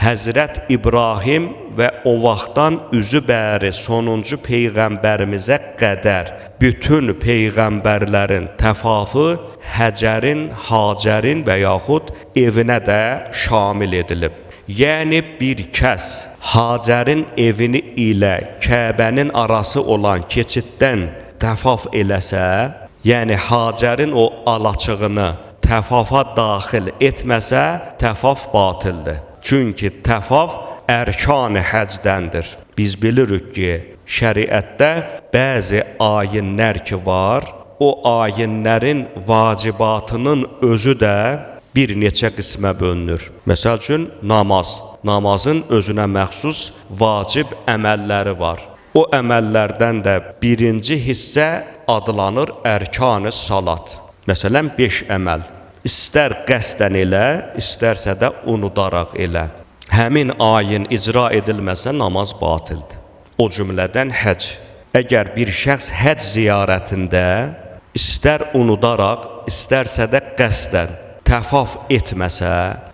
Həzrət İbrahim və o vaxtdan üzü bəri sonuncu peyğəmbərimizə qədər bütün peyğəmbərlərin təfafı Həcərin, Hacərin və yaxud evinə də şamil edilib. Yəni bir kəs Hacərin evini ilə Kəbənin arası olan keçiddən təfaf eləsə, yəni Hacərin o alaçığını təfafa daxil etməsə, təfaf batildir. Çünki təfaf ərkan-ı həcdəndir. Biz bilirik ki, şəriətdə bəzi ayinlər ki var, o ayinlərin vacibatının özü də bir neçə qismə bölünür. Məsəl üçün namaz. Namazın özünə məxsus vacib əməlləri var. O əməllərdən də birinci hissə adlanır ərkan-ı salat. Məsələn, 5 əməl. İstər qəsdən elə, istərsə də unudaraq elə. Həmin ayin icra edilməsə namaz batildir. O cümlədən həc. Əgər bir şəxs həc ziyarətində istər unudaraq, istərsə də qəsdən təfaf etməsə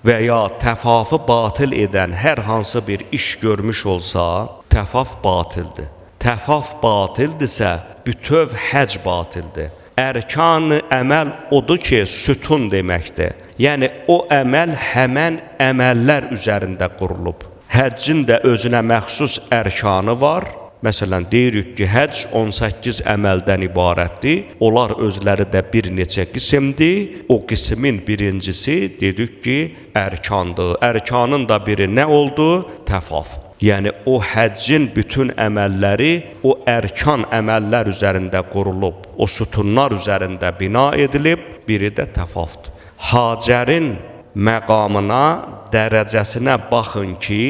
və ya təfafı batil edən hər hansı bir iş görmüş olsa, təfaf batildir. Təfaf batildirsə, bütöv həc batildir. Ərkan-ı əməl odur ki, sütun deməkdir. Yəni, o əməl həmən əməllər üzərində qurulub. Həccin də özünə məxsus ərkanı var. Məsələn, deyirik ki, həcc 18 əməldən ibarətdir. Onlar özləri də bir neçə qismdir. O qismin birincisi dedik ki, ərkandır. Ərkanın da biri nə oldu? Təfaf. Yəni, o həccin bütün əməlləri o ərkan əməllər üzərində qurulub, o sütunlar üzərində bina edilib, biri də təfafdır. Hacərin məqamına, dərəcəsinə baxın ki,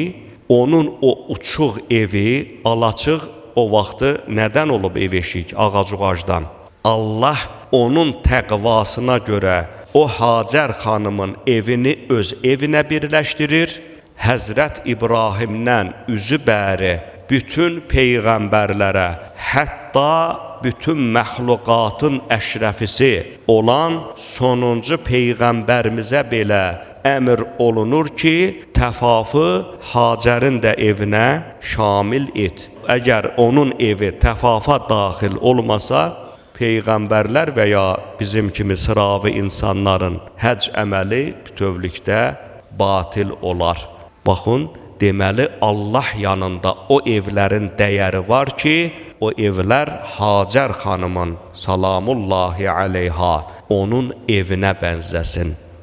onun o uçuq evi, alaçıq o vaxtı nədən olub ev eşik, ağac-uğacdan? Allah onun təqvasına görə o Hacər xanımın evini öz evinə birləşdirir, Həzrət İbrahimdən üzü bəri bütün peyğəmbərlərə, hətta bütün məxluqatın əşrəfisi olan sonuncu peyğəmbərimizə belə əmr olunur ki, təfafı Hacərin də evinə şamil et. Əgər onun evi təfafa daxil olmasa, peyğəmbərlər və ya bizim kimi sıravi insanların həc əməli bütövlükdə batil olar. Baxın, deməli Allah yanında o evlərin dəyəri var ki, o evlər Hacər xanımın salamullahi aleyha onun evinə bənzəsin.